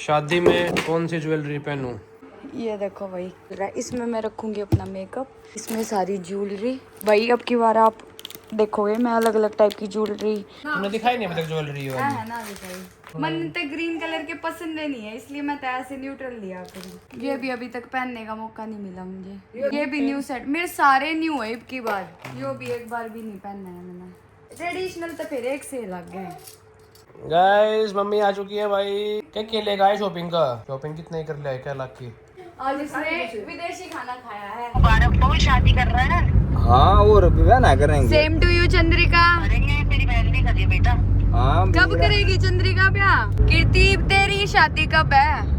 शादी में कौन सी ज्वेलरी पहनूं? ये देखो भाई, इसमें मैं रखूंगी अपना मेकअप, इसमें सारी ज्वेलरी। भाई अब की बार आप देखोगे मैं अलग अलग टाइप की ज्वेलरी। तुमने दिखाई नहीं अभी तक ज्वेलरी वाली? ना दिखाई। मन तो ग्रीन कलर के पसंद नहीं है, इसलिए मैं तो ऐसे न्यूट्रल लिया करूँ। ये भी अभी तक पहनने का मौका नहीं मिला मुझे। ये भी न्यू सेट, मेरे सारे न्यू है अब की बार। यो भी एक बार भी नहीं पहनना है मैंने। ट्रेडिशनल तो फिर एक से लग गए। गाइस मम्मी आ चुकी है भाई। क्या क्या लेगा है शॉपिंग का? शॉपिंग कितने कर लिया है? क्या लाख की? आज इसने विदेशी खाना खाया है। मुबारक हो, शादी कर रहा है। हाँ और विवाह ना करेंगे। Same to you Chandrika. करेंगे, तेरी बहन ने कर दिया बेटा। हाँ कब करेगी चंद्रिका ब्याह? कीर्ति तेरी शादी कब है?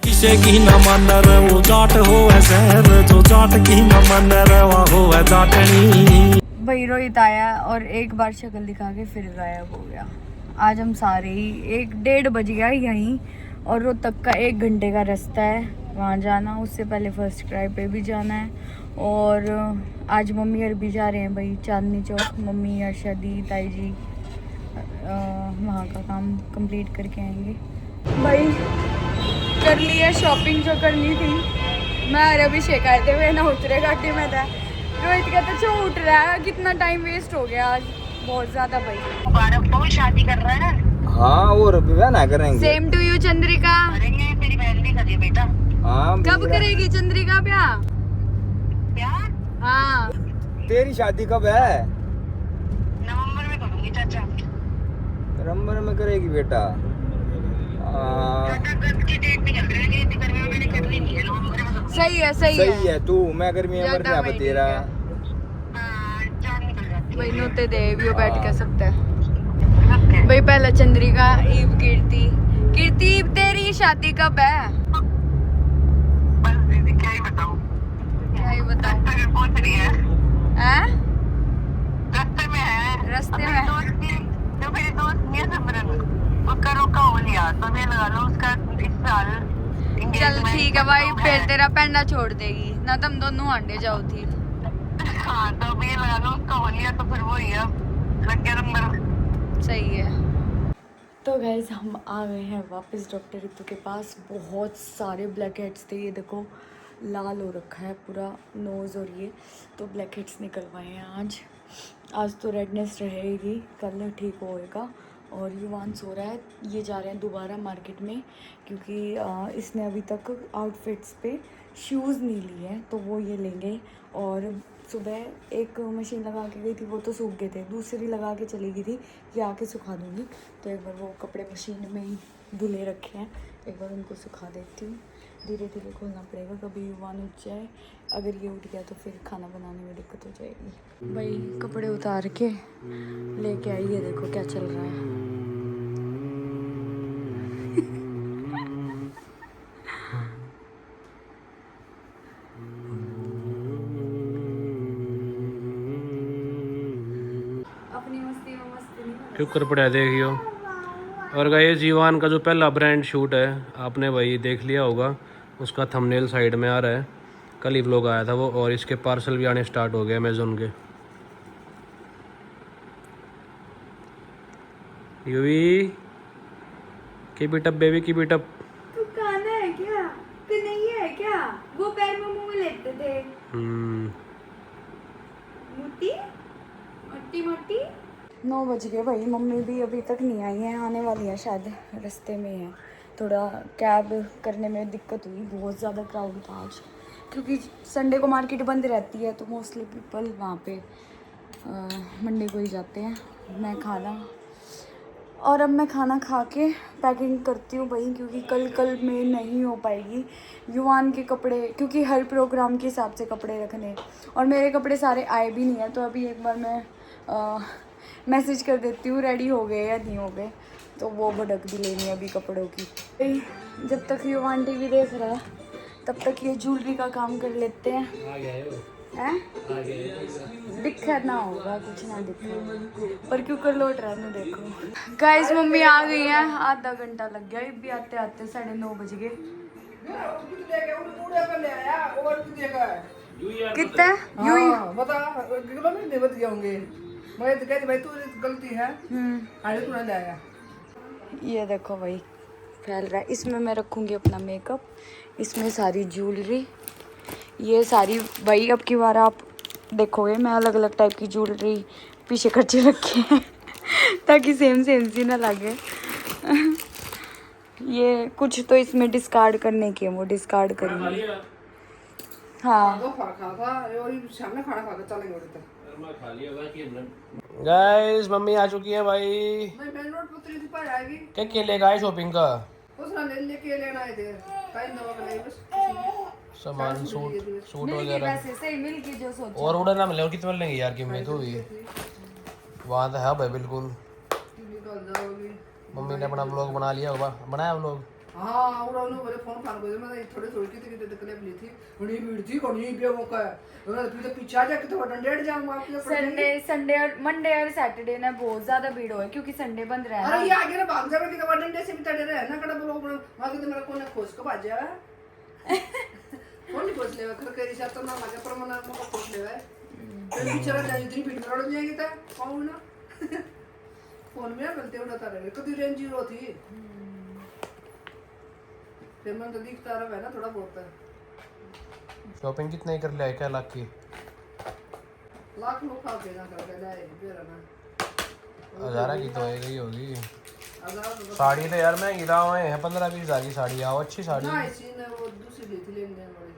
किसे की न मन रे वो जाट हो शहर, जो जाट की न मन रे वो हो जाटनी। भाई रोहित आया और एक बार शक्ल दिखा के फिर गायब हो गया। आज हम सारे ही 1-1:30 बज गया यहीं, और रोहतक का 1 घंटे का रास्ता है वहाँ जाना। उससे पहले फर्स्ट क्राई पे भी जाना है। और आज मम्मी और भी जा रहे हैं भाई चांदनी चौक। मम्मी अर्शदी ताई जी वहाँ का काम कंप्लीट करके आएंगे। भाई कर लिया शॉपिंग जो करनी थी। मैं और अभिषेक आए थे, वे ना उतरे गाड़ी में था। रोहित का तो क्यों उठ रहा है, कितना टाइम वेस्ट हो गया आज बहुत ज्यादा। भाई मुबारक हो, शादी कर रहा है। हाँ और विवाह ना करेंगे। Same to you Chandrika. करेंगे, तेरी बहन ने कर दिया बेटा। हाँ कब करेगी चंद्रिका ब्याह? हाँ तेरी शादी कब है? नवंबर में करूंगी चाचा। नवंबर में करेगी बेटा। सही है सही है तू, मैं गर्मी में मर रहा तेरा। भाई नोते दे भी बैठ के सकते हैं। भाई पहला चंद्रिका, ईव कीर्ति। कीर्ति तेरी शादी कब है? बस दीदी क्या ही बताऊं। पहुंच रही है। रास्ते में है। रास्ते में जो मेरी दोस्त नहीं है सिमरन, उसका रोका हो लिया तो मैं लगा लो उसका इस साल। चल ठीक है भाई, फिर तेरा पेंडा छोड़ देगी ना, तुम दोनों आंडे जाओ थी। हाँ तो मैं लगा लो उसका हो लिया तो फिर वो ही है, लग गया नंबर। सही है। तो गाइस हम आ गए हैं वापस डॉक्टर रितु के पास। बहुत सारे ब्लैक हेड्स थे, ये देखो लाल हो रखा है पूरा नोज़, और ये तो ब्लैक हेड्स निकलवाए हैं आज तो रेडनेस रहेगी, कल ठीक होएगा। और युवान सो रहा है। ये जा रहे हैं दोबारा मार्केट में, क्योंकि इसने अभी तक आउटफिट्स पे शूज़ नहीं लिए हैं, तो वो ये लेंगे। और सुबह एक मशीन लगा के गई थी, वो तो सूख गए थे, दूसरी लगा के चली गई थी, ये आके सुखा दूँगी। तो एक बार वो कपड़े मशीन में ही धुले रखे हैं, एक बार उनको सुखा देती हूँ। धीरे धीरे खोलना पड़ेगा, कभी युवान उठ जाए, अगर ये उठ गया तो फिर खाना बनाने में दिक्कत हो जाएगी। भाई कपड़े उतार के लेके आई, ये देखो क्या चल रहा है। अपनी मस्ती में मस्ती नहीं। शुक्र पड़ा देखियो। और गाइस जीवान का जो पहला ब्रांड शूट है आपने भाई देख लिया होगा, उसका थंबनेल साइड में आ रहा है। कल ही व्लॉग आया था वो, और इसके पार्सल भी आने स्टार्ट हो गए अमेजोन के। UV keep it up baby, keep it up. तू खाना है क्या? तू नहीं है क्या? वो पैर में मुंह लेते थे। मोटी मोटी मोटी। 9 बज गए भाई, मम्मी भी अभी तक नहीं आई है, आने वाली है शायद, रास्ते में है। थोड़ा कैब करने में दिक्कत हुई, बहुत ज़्यादा क्राउड था आज, क्योंकि संडे को मार्केट बंद रहती है, तो मोस्टली पीपल वहाँ पे मंडे को ही जाते हैं। और अब मैं खाना खा के पैकिंग करती हूँ भाई, क्योंकि कल में नहीं हो पाएगी। युवान के कपड़े, क्योंकि हर प्रोग्राम के हिसाब से कपड़े रखने, और मेरे कपड़े सारे आए भी नहीं हैं, तो अभी एक बार मैं मैसेज कर देती हूँ रेडी हो गए या नहीं हो गए, तो वो भड़क भी लेनी है अभी कपड़ों की। जब तक युवान टीवी देख रहा है तब तक ये ज्वेलरी का काम कर लेते हैं। दिखा ना होगा कुछ ना दिखा, पर क्यों कर लौट रहा है ना। देखो गाइस मम्मी आ गई है, आधा घंटा लग गया, भी आते आते 9:30 बज गए। कितना बता नहीं बच जाऊंगे, मैं तो कहती भाई तू गलती है। तू ना लाया। ये देखो भाई फैल रहा है। इसमें मैं रखूँगी अपना मेकअप, इसमें सारी ज्वेलरी, ये सारी वही अब की बार आप देखोगे मैं अलग अलग टाइप की ज्वेलरी पीछे खर्चे रखे हैं ताकि सेम सेम सी ना लगे। ये कुछ तो इसमें डिस्कार्ड करने के, वो डिस्कार्ड करूँगी। हाँ तो खा था और ये सामने खाना खा के चलेंगे उधर तक। गाइस मम्मी आ चुकी है भाई। मैं मेन रोड पर तेरी पर आएगी, क्या क्या लेगा है शॉपिंग का कुछ ना लेके लेना है थे टाइम दवा का नहीं बस सामान, सूट मिल गई, वगैरह। वैसे सही मिल गई जो सोचा। और उड़ा ना मिले और कितने लेंगे यार कीमत तो भी वहाँ तो है भाई बिल्कुल। निकल जाओगी। मम्मी ने अपना व्लॉग बना लिया होगा, बनाया व्लॉग। हाँ और उन्होंने मेरे फोन कर दिया, मैं थोड़ी थोड़ी कितनी तकलीफ ली थी, बड़ी भीड़ थी कोनी पे मौका है, मैं फिर तो पीछे आ जाके तो 100 जाऊंगा आपके संडे और मंडे और सैटरडे ना बहुत ज्यादा भीड़ हो क्योंकि संडे बंद रहा है अरे ना। ये आगे ना भाग जावे कि तो 100 से भी तड़े रहे ना कड़ा ब्लॉग वहां के तो मेरा कोने खोज को भाज जावे कौन नहीं खोज लेवा कर करी साथ ना लगे पर मना मको खोज लेवा फिर बेचारा जाई इतनी भीड़ में रोड जाएगी तो कौन ना फोन में बोलते उड़ाता रहे कभी रेंज जीरो थी फिर मन तो दिखता रहा है ना थोड़ा बहुत है। शॉपिंग कितने कर लिया है, क्या लाख की? लाख लोग खा के ना कर लाए फिर ना 1000 की तो है गई होगी। 1000 साड़ी तो यार महंगी दाम है, 15-20 हज़ार की साड़ी आओ, अच्छी साड़ी। ना इसी ने वो दूसरी ली थी लेने वाली,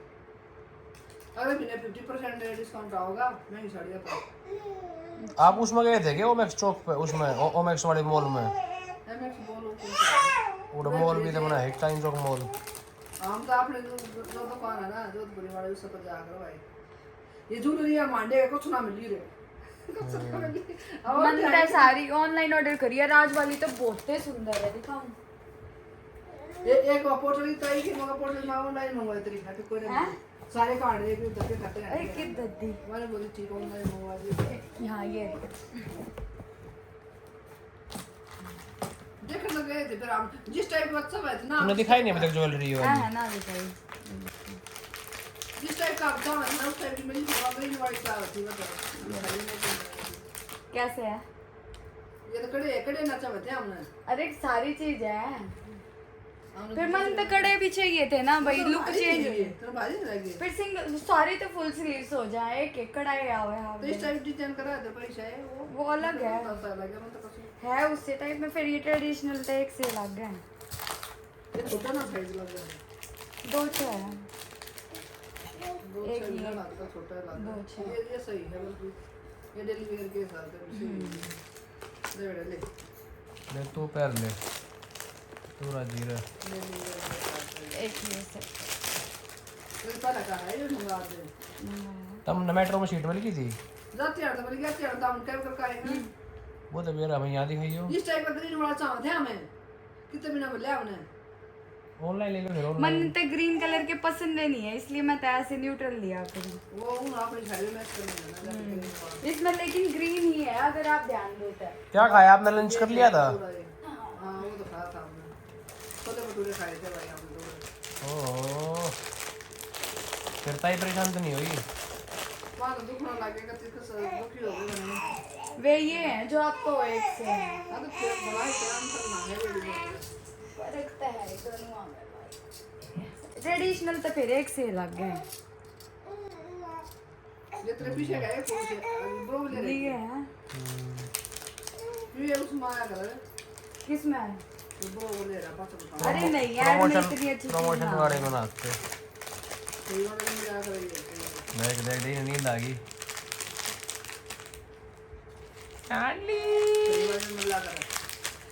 अरे मैंने 50% डिस्काउंट आओगा महंगी साड़ियाँ पर। आप उसमें गए थे क्या ओमेक्स चौक पे, उसमें ओमेक्स वाले मॉल में? एमएक्स बोलो वो मॉल भी तो बना है, टाइम चौक मॉल। हम तो आपने जो दुकान है ना जोधपुरी वाले उससे पर जाकर भाई ये ज्वेलरी मांडे कुछ ना मिली रे मंदिर सारी ऑनलाइन ऑर्डर करी है, राज वाली तो बहुत ही सुंदर है, दिखाऊं? एक पोटली तई की मगर पोटली में ऑनलाइन मंगवाई तरी खाते कोई नहीं सारे कार्ड एक उधर के खाते हैं। अरे कि दद्दी मैंने बोली ठीक ऑनलाइन मंगवा दी। यहाँ ये देखने गए थे फिर हम जिस टाइप का अच्छा है ना तुमने दिखाई नहीं अभी तक ज्वेलरी वाली? है ना दिखाई। जिस टाइप का अच्छा है ना उस टाइप की मेरी मेरी वाली क्या होती है कैसे है? ये तो कड़े ना चाहते हैं हमने। अरे सारी चीज है, फिर मन तो कड़े भी चाहिए थे ना भाई, लुक चेंज हो तो भारी लगी फिर सिंगल सारी तो फुल स्लीव्स हो जाए, एक कड़ाई आवे तो इस टाइप डिजाइन करा दे पैसा है वो अलग है लगे मतलब कुछ है उससे टाइप में। फिर ये ट्रेडिशनल तो एक से अलग है, ये छोटा ना साइज लग रहा है दो छह है, दो एक साइज ये ना लगता छोटा लग दो रहा छह। है ये सही है बस ये डेली वेयर के हिसाब से ले ले ले तू पैर ले, तू राजी रह। एक ये से तो पता का है ये मंगा दे तुम मेट्रो में सीट मिल गई थी? जाते हैं तो बोले जाते हैं तो हम क्या कर आए वो तो मेरा हमें यहाँ दिखाई हो। इस टाइप का ग्रीन वाला चाहते हैं हमें कितने बिना बोले हमने ऑनलाइन लेकर फिर मन ऑनलाइन। तो ग्रीन कलर के पसंद नहीं है इसलिए मैं तो ऐसे न्यूट्रल लिया करूँ वो उन आप इस हाईवे मैच करने ना इसमें, लेकिन ग्रीन ही है अगर आप ध्यान दो तो। क्या खाया आपने, लंच कर लिया था? हां वो तो खाया था हमने छोटे भटूरे खाए थे भाई हम लोग। ओह फिर ताई परेशान तो नहीं हुई? वहां तो दुखना लगेगा तो दुखी हो गए वे ये है जो आपको एक से है, हां तो फिर बड़ा ही काम करना है वीडियो फर्क तो है दोनों में भाई। ट्रेडिशनल तो फिर एक से अलग है, ये तेरे पीछे गए कौन से ब्रो ले रही ये है ये उसमें आया कर किसमें है? ब्रो ले रहा पास अरे नहीं यार मैं प्रमोशन इतनी अच्छी चीज प्रमोशन ना- वाले बनाते। कोई और नहीं आ रही है देख देख देख नींद आ गई।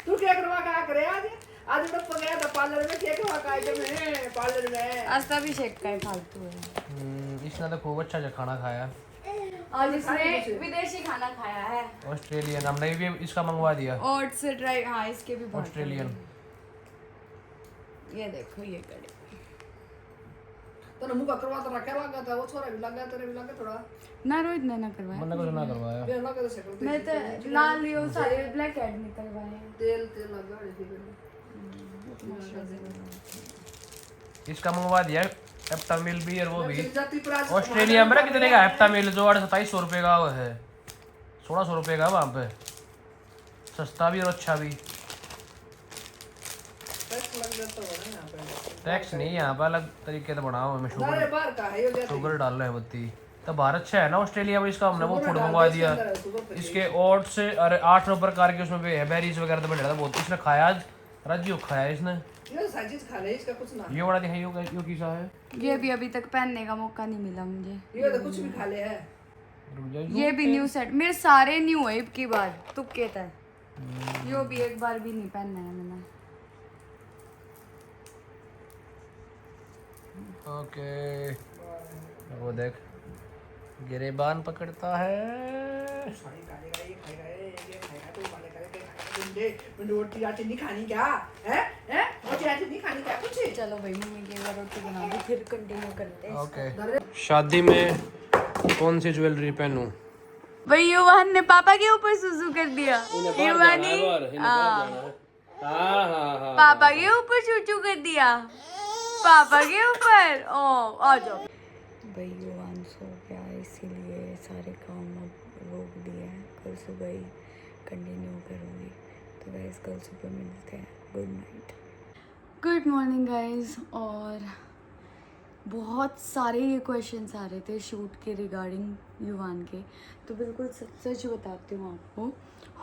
तू क्या करवा का करे आज आज तो पगया था पार्लर में क्या करवा का आइटम है पार्लर में आज तो अभिषेक का ही फालतू है। इसने तो खूब अच्छा खाना खाया, आज इसने विदेशी खाना खाया है, ऑस्ट्रेलियन। हमने भी इसका मंगवा दिया, ओट्स ड्राई। हाँ इसके भी बहुत ऑस्ट्रेलियन। ये देखो ये कड़ी तो मुंह का करवा तो रखा लगा था वो छोरा भी लगा तेरे भी लगा थोड़ा ना रोहित ने ना करवाया, मैंने कुछ ना करवाया। फिर लगा तो सकते मैं तो लाल लियो सारे ब्लैक हेड निकलवाए हैं। तेल तेल लगा रही थी इसका मंगवा दिया एप्टामिल भी, और वो भी जाति पर आज ऑस्ट्रेलिया में। कितने का एप्टामिल? जो 2700 रुपये का वो है, 1600 रुपये का वहाँ पे, सस्ता भी और अच्छा भी। टेस्ट लग तो हो ना यहाँ पे। टैक्स नहीं यहाँ पर अलग तरीके से बना हुआ है, मैं अरे बाहर का है ये जाती। शुगर डाल रहे हैं बत्ती। तो भारत अच्छा है ना ऑस्ट्रेलिया में, इसका हमने वो शुगर फूड डाल मंगवा के दिया इसके अंदर है, शुगर पे इसके ओट्स से, अरे 8 प्रकार के उसमें बेरीज वगैरह तो बन रहा था बहुत, इसने खाया आज राजू खाया इसने। ये सारी चीज खा ले, इसका कुछ ना। ये बड़ा दिखाई यो किसा है, ये भी अभी तक पहनने का मौका नहीं मिला मुझे। ये तो कुछ भी खा ले है। रुक जा, ये भी न्यू सेट, मेरे सारे न्यू है अब की बार, तू कहता है यो भी एक बार भी नहीं पहनना है मैंने। ओके वो देख गिरेबान पकड़ता है। सारी खाएगा, ये खाएगा, ये खाएगा, तो वाले खाएगा, मुझे रोटी राटी नहीं खानी क्या है? रोटी राटी नहीं खानी क्या कुछ? चलो भाई मम्मी की एक बार रोटी बना दी, फिर कंटिन्यू करते हैं। ओके शादी में कौन सी ज्वेलरी पहनूं? भाई युवान ने पापा के ऊपर सुसु कर दिया। युवानी पापा के ऊपर चूचू कर दिया, पापा के ऊपर। ओ आ जाओ भाई। युवान सो गया इसीलिए सारे काम अब रोक दिए हैं, कल सुबह ही कंटिन्यू करूँगी। तो गाइस कल सुबह मिलते हैं, good night. Good morning guys. और बहुत सारे ये क्वेश्चंस आ रहे थे शूट के रिगार्डिंग युवान के, तो बिल्कुल सच सच बताती हूँ आपको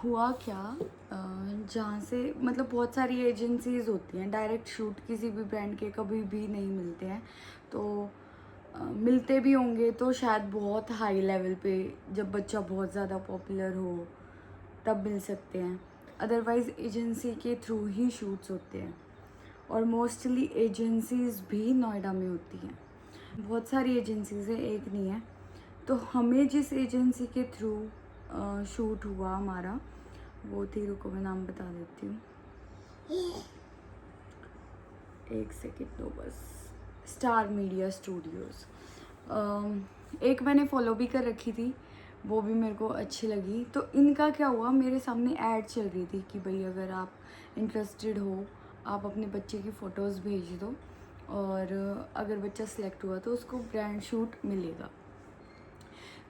हुआ क्या। जहाँ से मतलब बहुत सारी एजेंसीज़ होती हैं, डायरेक्ट शूट किसी भी ब्रांड के कभी भी नहीं मिलते हैं, तो मिलते भी होंगे तो शायद बहुत हाई लेवल पे, जब बच्चा बहुत ज़्यादा पॉपुलर हो तब मिल सकते हैं, अदरवाइज़ एजेंसी के थ्रू ही शूट्स होते हैं। और मोस्टली एजेंसीज़ भी नोएडा में होती हैं, बहुत सारी एजेंसीज़ हैं, एक नहीं है। तो हमें जिस एजेंसी के थ्रू शूट हुआ हमारा, वो थी, रुको मैं नाम बता देती हूँ, एक सेकेंड दो बस, स्टार मीडिया स्टूडियोज़। एक मैंने फॉलो भी कर रखी थी, वो भी मेरे को अच्छी लगी। तो इनका क्या हुआ, मेरे सामने ऐड चल रही थी कि भाई अगर आप इंटरेस्टेड हो, आप अपने बच्चे की फ़ोटोज़ भेज दो और अगर बच्चा सेलेक्ट हुआ तो उसको ब्रांड शूट मिलेगा।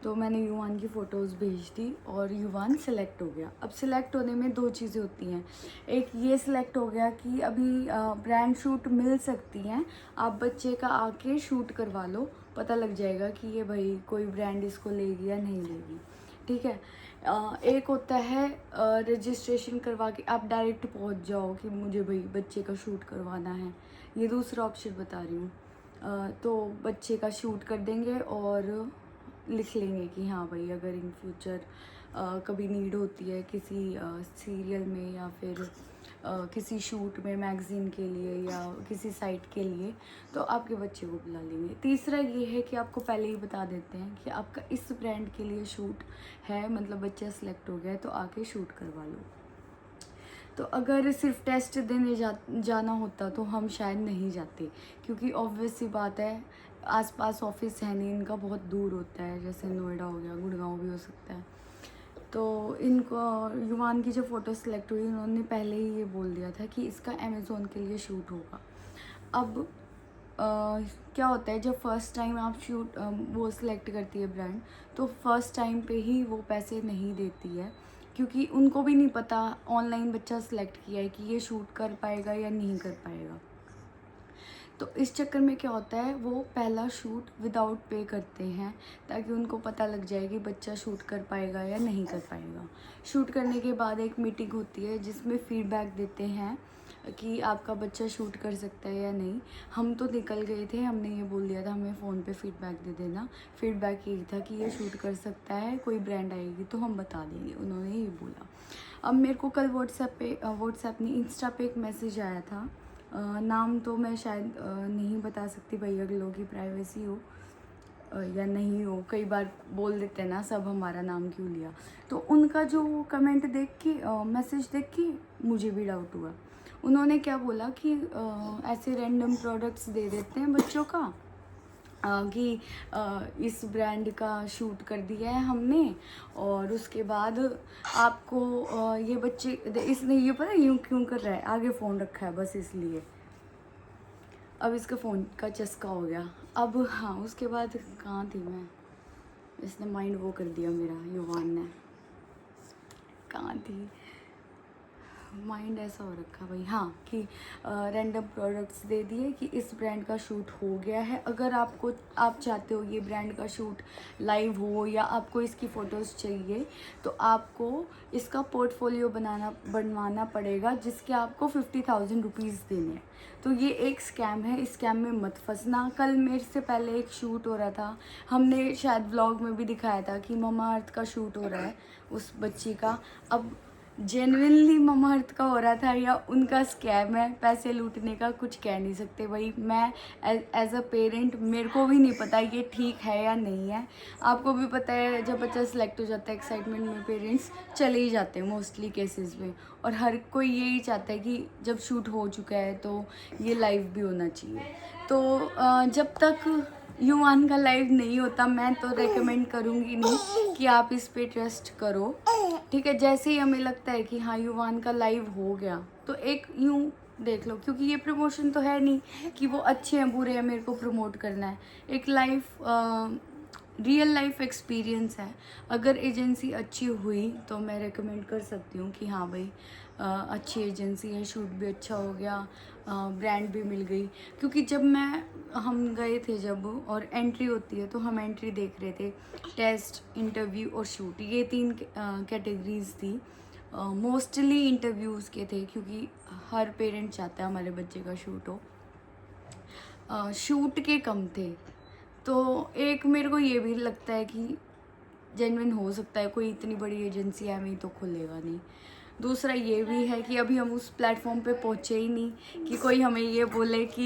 तो मैंने युवान की फ़ोटोज़ भेज दी और युवान सेलेक्ट हो गया। अब सेलेक्ट होने में दो चीज़ें होती हैं, एक ये सेलेक्ट हो गया कि अभी ब्रांड शूट मिल सकती हैं, आप बच्चे का आके शूट करवा लो, पता लग जाएगा कि ये भाई कोई ब्रांड इसको लेगी या नहीं लेगी, ठीक है। एक होता है रजिस्ट्रेशन करवा के आप डायरेक्ट पहुंच जाओ कि मुझे भाई बच्चे का शूट करवाना है, ये दूसरा ऑप्शन बता रही हूँ। तो बच्चे का शूट कर देंगे और लिख लेंगे कि हाँ भाई अगर इन फ्यूचर कभी नीड होती है किसी सीरियल में या फिर किसी शूट में, मैगज़ीन के लिए या किसी साइट के लिए, तो आपके बच्चे को बुला लेंगे। तीसरा ये है कि आपको पहले ही बता देते हैं कि आपका इस ब्रांड के लिए शूट है, मतलब बच्चा सेलेक्ट हो गया है तो आके शूट करवा लो। तो अगर सिर्फ टेस्ट देने जाना होता तो हम शायद नहीं जाते, क्योंकि ऑब्वियस सी बात है आसपास ऑफिस है नहीं इनका, बहुत दूर होता है, जैसे नोएडा हो गया, गुड़गांव भी हो सकता है। तो इनको युवान की जो फ़ोटो सेलेक्ट हुई, उन्होंने पहले ही ये बोल दिया था कि इसका अमेज़ोन के लिए शूट होगा। अब क्या होता है, जब फर्स्ट टाइम आप शूट वो सिलेक्ट करती है ब्रांड, तो फर्स्ट टाइम पे ही वो पैसे नहीं देती है, क्योंकि उनको भी नहीं पता ऑनलाइन बच्चा सेलेक्ट किया है कि ये शूट कर पाएगा या नहीं कर पाएगा। तो इस चक्कर में क्या होता है, वो पहला शूट विदाउट पे करते हैं ताकि उनको पता लग जाए कि बच्चा शूट कर पाएगा या नहीं कर पाएगा। शूट करने के बाद एक मीटिंग होती है जिसमें फ़ीडबैक देते हैं कि आपका बच्चा शूट कर सकता है या नहीं। हम तो निकल गए थे, हमने ये बोल दिया था हमें फ़ोन पे फ़ीडबैक दे देना। फ़ीडबैक यही था कि ये शूट कर सकता है, कोई ब्रांड आएगी तो हम बता देंगे, उन्होंने ये बोला। अब मेरे को कल व्हाट्सएप नहीं, इंस्टा पे एक मैसेज आया था, नाम तो मैं शायद नहीं बता सकती भाई, अगर लोगों की प्राइवेसी हो या नहीं हो, कई बार बोल देते हैं ना सब हमारा नाम क्यों लिया। तो उनका जो कमेंट देख के, मैसेज देख के मुझे भी डाउट हुआ। उन्होंने क्या बोला कि ऐसे रैंडम प्रोडक्ट्स दे देते हैं बच्चों का कि इस ब्रांड का शूट कर दिया है हमने, और उसके बाद आपको ये बच्चे, इसने ये पता यूँ क्यों कर रहा है, आगे फ़ोन रखा है बस इसलिए। अब इसका फ़ोन का चस्का हो गया। अब हाँ, उसके बाद कहाँ थी मैं, इसने माइंड वो कर दिया मेरा, युवान ने, कहाँ थी, माइंड ऐसा हो रखा भाई, हाँ, कि रैंडम प्रोडक्ट्स दे दिए कि इस ब्रांड का शूट हो गया है। अगर आप चाहते हो ये ब्रांड का शूट लाइव हो या आपको इसकी फ़ोटोज़ चाहिए तो आपको इसका पोर्टफोलियो बनवाना पड़ेगा, जिसके आपको 50,000 रुपीज़ देने हैं। तो ये एक स्कैम है, इस स्कैम में मत फंसना। कल मेरे से पहले एक शूट हो रहा था, हमने शायद व्लॉग में भी दिखाया था कि ममा अर्थ का शूट हो रहा है उस बच्ची का। अब जेन्युइनली ममा अर्थ का हो रहा था या उनका स्कैम है पैसे लूटने का, कुछ कह नहीं सकते भाई। मैं एज अ पेरेंट मेरे को भी नहीं पता ये ठीक है या नहीं है। आपको भी पता है जब बच्चा सेलेक्ट हो जाता है एक्साइटमेंट में पेरेंट्स चले ही जाते हैं मोस्टली केसेस में, और हर कोई यही चाहता है कि जब शूट हो चुका है तो ये लाइव भी होना चाहिए। तो जब तक युवान का लाइव नहीं होता मैं तो रेकमेंड करूँगी नहीं कि आप इस पे ट्रस्ट करो, ठीक है। जैसे ही हमें लगता है कि हाँ युवान का लाइव हो गया तो एक यूँ देख लो, क्योंकि ये प्रमोशन तो है नहीं कि वो अच्छे हैं बुरे हैं मेरे को प्रमोट करना है। एक रियल लाइफ एक्सपीरियंस है। अगर एजेंसी अच्छी हुई तो मैं रेकमेंड कर सकती हूँ कि हाँ भाई अच्छी एजेंसी है, शूट भी अच्छा हो गया, ब्रांड भी मिल गई। क्योंकि जब हम गए थे जब और एंट्री होती है तो हम एंट्री देख रहे थे, टेस्ट, इंटरव्यू और शूट, ये 3 कैटेगरीज थी। मोस्टली इंटरव्यूज़ के थे क्योंकि हर पेरेंट चाहता है हमारे बच्चे का शूट हो। शूट के कम थे। तो एक मेरे को ये भी लगता है कि जेन्युइन हो सकता है, कोई इतनी बड़ी एजेंसी है हमें तो खुलेगा नहीं। दूसरा ये भी है कि अभी हम उस प्लेटफॉर्म पे पहुँचे ही नहीं कि कोई हमें ये बोले कि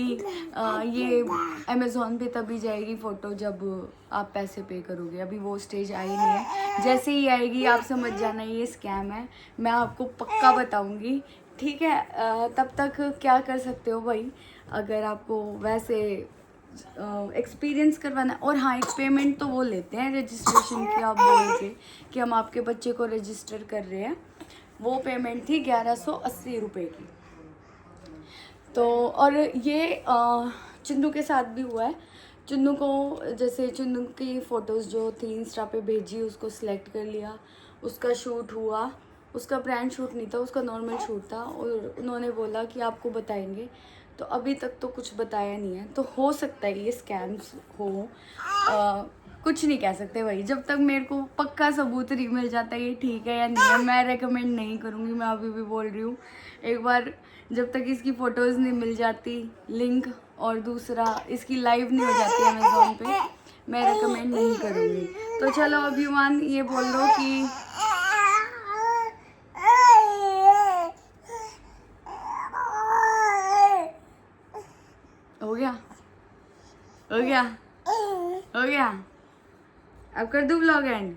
ये अमेज़ॉन पे तभी जाएगी फ़ोटो जब आप पैसे पे करोगे। अभी वो स्टेज आई नहीं है, जैसे ही आएगी आप समझ जाना ये स्कैम है, मैं आपको पक्का बताऊंगी, ठीक है। तब तक क्या कर सकते हो भाई, अगर आपको वैसे एक्सपीरियंस करवाना, और हाँ एक पेमेंट तो वो लेते हैं रजिस्ट्रेशन की, आप बोल के कि हम आपके बच्चे को रजिस्टर कर रहे हैं, वो पेमेंट थी 1180 रुपये की। तो और ये चुन्नू के साथ भी हुआ है। चुन्नू को जैसे चुन्नू की फ़ोटोज़ जो थी इंस्टा पे भेजी, उसको सिलेक्ट कर लिया, उसका शूट हुआ। उसका ब्रांड शूट नहीं था, उसका नॉर्मल शूट था, और उन्होंने बोला कि आपको बताएंगे। तो अभी तक तो कुछ बताया नहीं है, तो हो सकता है ये स्कैम्स हो। कुछ नहीं कह सकते भाई, जब तक मेरे को पक्का सबूत नहीं मिल जाता ये ठीक है या नहीं है मैं रेकमेंड नहीं करूँगी। मैं अभी भी बोल रही हूँ, एक बार जब तक इसकी फ़ोटोज़ नहीं मिल जाती लिंक, और दूसरा इसकी लाइव नहीं हो जाती अमेज़ॉन पे, मैं रेकमेंड नहीं करूँगी। तो चलो अभिमान ये बोल दो कि हो गया। अब कर दूँ व्लॉग एंड?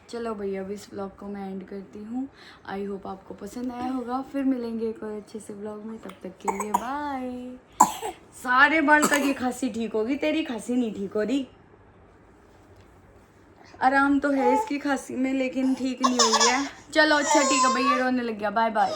चलो भैया अब इस व्लॉग को मैं एंड करती हूँ। आई होप आपको पसंद आया होगा। फिर मिलेंगे एक और अच्छे से व्लॉग में, तब तक के लिए बाय। सारे बाल का ये खांसी ठीक होगी, तेरी खांसी नहीं ठीक हो रही। आराम तो है इसकी खांसी में लेकिन ठीक नहीं हुई है। चलो अच्छा ठीक है भैया, रोने लग गया, बाय बाय।